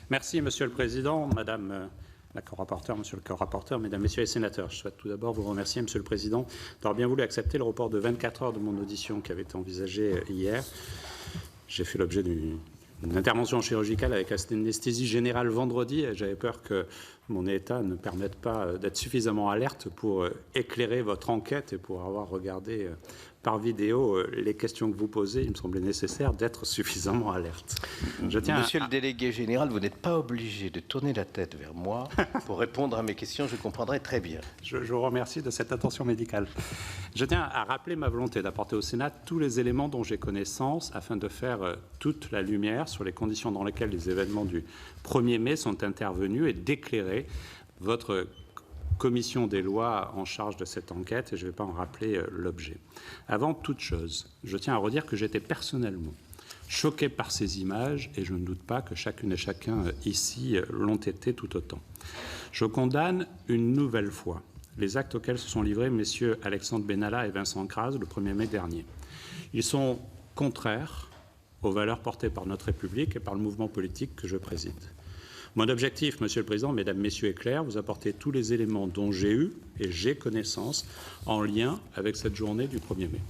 Merci, Monsieur le Président, Madame la co-rapporteure, Monsieur le co-rapporteur, Mesdames, Messieurs les sénateurs. Je souhaite tout d'abord vous remercier, Monsieur le Président, d'avoir bien voulu accepter le report de 24 heures de mon audition qui avait été envisagée hier. J'ai fait l'objet d'une intervention chirurgicale avec anesthésie générale vendredi et j'avais peur que mon état ne permette pas d'être suffisamment alerte pour éclairer votre enquête et pour avoir regardé par vidéo les questions que vous posez. Il me semblait nécessaire d'être suffisamment alerte. Monsieur le délégué général, vous n'êtes pas obligé de tourner la tête vers moi pour répondre à mes questions, je comprendrai très bien. Je vous remercie de cette attention médicale. Je tiens à rappeler ma volonté d'apporter au Sénat tous les éléments dont j'ai connaissance afin de faire toute la lumière sur les conditions dans lesquelles les événements du 1er mai sont intervenus et d'éclairer votre commission des lois en charge de cette enquête, et je ne vais pas en rappeler l'objet. Avant toute chose, je tiens à redire que j'étais personnellement choqué par ces images, et je ne doute pas que chacune et chacun ici l'ont été tout autant. Je condamne une nouvelle fois les actes auxquels se sont livrés messieurs Alexandre Benalla et Vincent Crase le 1er mai dernier. Ils sont contraires aux valeurs portées par notre République et par le mouvement politique que je préside. Mon objectif, Monsieur le Président, Mesdames, Messieurs, est clair, vous apporter tous les éléments dont j'ai eu et j'ai connaissance en lien avec cette journée du 1er mai.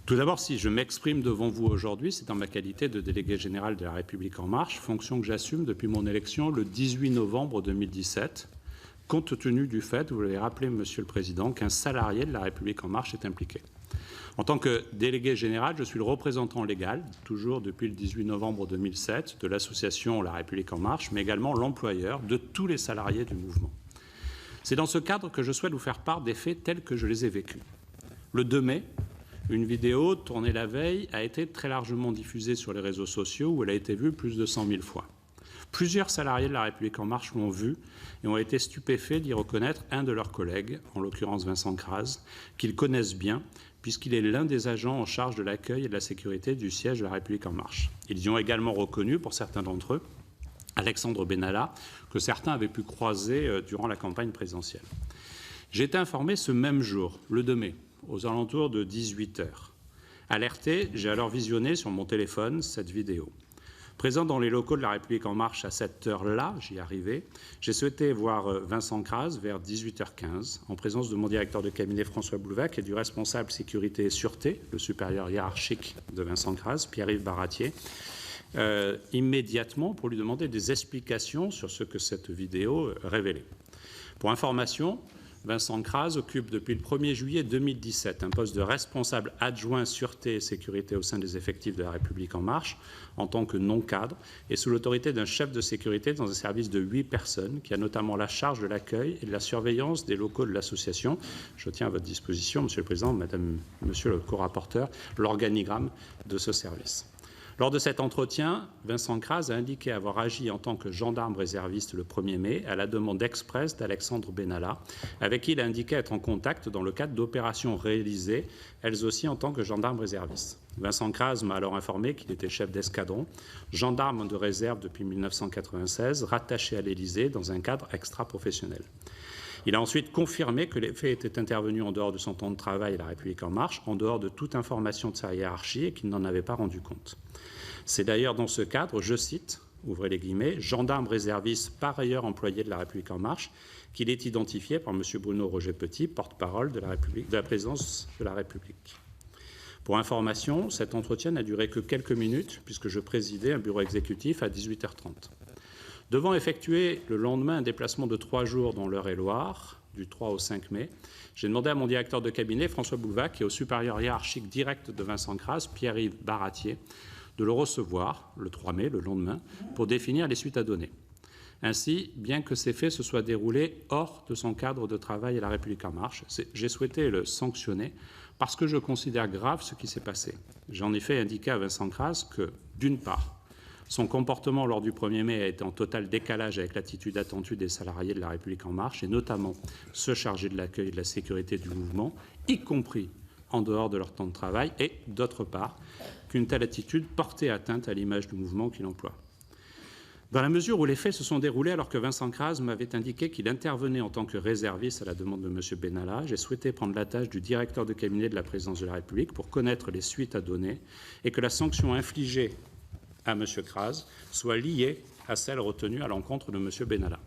Tout d'abord, si je m'exprime devant vous aujourd'hui, c'est en ma qualité de délégué général de La République En Marche, fonction que j'assume depuis mon élection le 18 novembre 2017, compte tenu du fait, vous l'avez rappelé, Monsieur le Président, qu'un salarié de La République En Marche est impliqué. En tant que délégué général, je suis le représentant légal, toujours depuis le 18 novembre 2007, de l'association La République En Marche, mais également l'employeur de tous les salariés du mouvement. C'est dans ce cadre que je souhaite vous faire part des faits tels que je les ai vécus. Le 2 mai, une vidéo tournée la veille a été très largement diffusée sur les réseaux sociaux où elle a été vue plus de 100 000 fois. Plusieurs salariés de La République En Marche l'ont vue et ont été stupéfaits d'y reconnaître un de leurs collègues, en l'occurrence Vincent Crase, qu'ils connaissent bien, puisqu'il est l'un des agents en charge de l'accueil et de la sécurité du siège de La République En Marche. Ils y ont également reconnu, pour certains d'entre eux, Alexandre Benalla, que certains avaient pu croiser durant la campagne présidentielle. J'ai été informé ce même jour, le 2 mai, aux alentours de 18 h. Alerté, j'ai alors visionné sur mon téléphone cette vidéo. Présent dans les locaux de La République En Marche à cette heure-là, j'y arrivais, j'ai souhaité voir Vincent Crase vers 18h15, en présence de mon directeur de cabinet François Boulevac et du responsable sécurité et sûreté, le supérieur hiérarchique de Vincent Crase, Pierre-Yves Baratier, immédiatement pour lui demander des explications sur ce que cette vidéo révélait. Pour information, Vincent Crase occupe depuis le 1er juillet 2017 un poste de responsable adjoint sûreté et sécurité au sein des effectifs de La République En Marche en tant que non-cadre et sous l'autorité d'un chef de sécurité dans un service de 8 personnes qui a notamment la charge de l'accueil et de la surveillance des locaux de l'association. Je tiens à votre disposition, Monsieur le Président, Madame, Monsieur le co-rapporteur, l'organigramme de ce service. Lors de cet entretien, Vincent Crase a indiqué avoir agi en tant que gendarme réserviste le 1er mai à la demande expresse d'Alexandre Benalla, avec qui il a indiqué être en contact dans le cadre d'opérations réalisées, elles aussi en tant que gendarme réserviste. Vincent Crase m'a alors informé qu'il était chef d'escadron, gendarme de réserve depuis 1996, rattaché à l'Élysée dans un cadre extra-professionnel. Il a ensuite confirmé que les faits étaient intervenus en dehors de son temps de travail à La République En Marche, en dehors de toute information de sa hiérarchie et qu'il n'en avait pas rendu compte. C'est d'ailleurs dans ce cadre, je cite, ouvrez les guillemets, gendarme réserviste par ailleurs employé de La République En Marche, qu'il est identifié par M. Bruno Roger Petit, porte-parole de la présidence de la République. Pour information, cet entretien n'a duré que quelques minutes puisque je présidais un bureau exécutif à 18h30. Devant effectuer le lendemain un déplacement de 3 jours dans l'Eure-et-Loire, du 3 au 5 mai, j'ai demandé à mon directeur de cabinet, François Boulevac, et au supérieur hiérarchique direct de Vincent Crase, Pierre-Yves Baratier, de le recevoir le 3 mai, le lendemain, pour définir les suites à donner. Ainsi, bien que ces faits se soient déroulés hors de son cadre de travail à La République En Marche, j'ai souhaité le sanctionner parce que je considère grave ce qui s'est passé. J'ai en effet indiqué à Vincent Crase que, d'une part, son comportement lors du 1er mai a été en total décalage avec l'attitude attendue des salariés de La République En Marche, et notamment ceux chargés de l'accueil et de la sécurité du mouvement, y compris en dehors de leur temps de travail, et, d'autre part, qu'une telle attitude portait atteinte à l'image du mouvement qu'il emploie. Dans la mesure où les faits se sont déroulés alors que Vincent Crase m'avait indiqué qu'il intervenait en tant que réserviste à la demande de M. Benalla, j'ai souhaité prendre la tâche du directeur de cabinet de la présidence de la République pour connaître les suites à donner et que la sanction infligée à M. Crase soit liée à celle retenue à l'encontre de M. Benalla.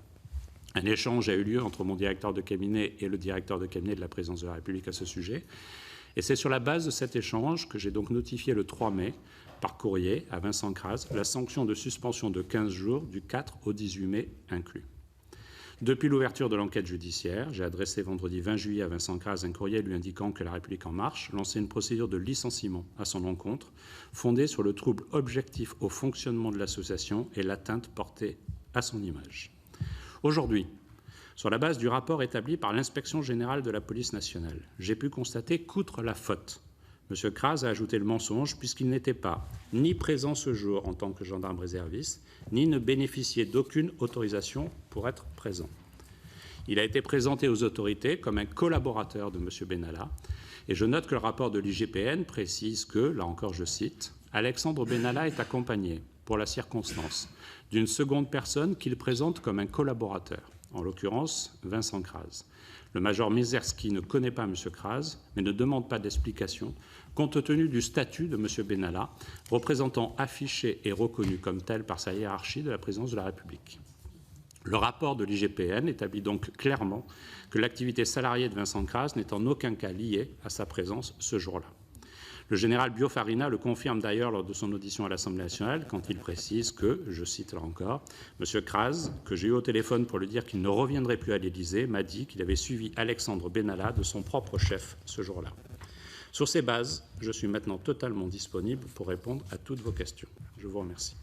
Un échange a eu lieu entre mon directeur de cabinet et le directeur de cabinet de la Présidence de la République à ce sujet. Et c'est sur la base de cet échange que j'ai donc notifié le 3 mai, par courrier, à Vincent Crase, la sanction de suspension de 15 jours du 4 au 18 mai inclus. Depuis l'ouverture de l'enquête judiciaire, j'ai adressé vendredi 20 juillet à Vincent Crase un courrier lui indiquant que La République En Marche lançait une procédure de licenciement à son encontre, fondée sur le trouble objectif au fonctionnement de l'association et l'atteinte portée à son image. Aujourd'hui, sur la base du rapport établi par l'Inspection générale de la police nationale, j'ai pu constater qu'outre la faute, M. Crase a ajouté le mensonge puisqu'il n'était pas ni présent ce jour en tant que gendarme réserviste, ni ne bénéficiait d'aucune autorisation pour être présent. Il a été présenté aux autorités comme un collaborateur de M. Benalla, et je note que le rapport de l'IGPN précise que, là encore je cite, « Alexandre Benalla est accompagné, pour la circonstance, d'une seconde personne qu'il présente comme un collaborateur, en l'occurrence Vincent Crase. Le major Mizerski ne connaît pas M. Crase, mais ne demande pas d'explication, compte tenu du statut de M. Benalla, représentant affiché et reconnu comme tel par sa hiérarchie de la Présidence de la République. » Le rapport de l'IGPN établit donc clairement que l'activité salariée de Vincent Crase n'est en aucun cas liée à sa présence ce jour-là. Le général Biofarina le confirme d'ailleurs lors de son audition à l'Assemblée nationale quand il précise que, je cite là encore, « M. Crase, que j'ai eu au téléphone pour lui dire qu'il ne reviendrait plus à l'Élysée, m'a dit qu'il avait suivi Alexandre Benalla de son propre chef ce jour-là. » Sur ces bases, je suis maintenant totalement disponible pour répondre à toutes vos questions. Je vous remercie.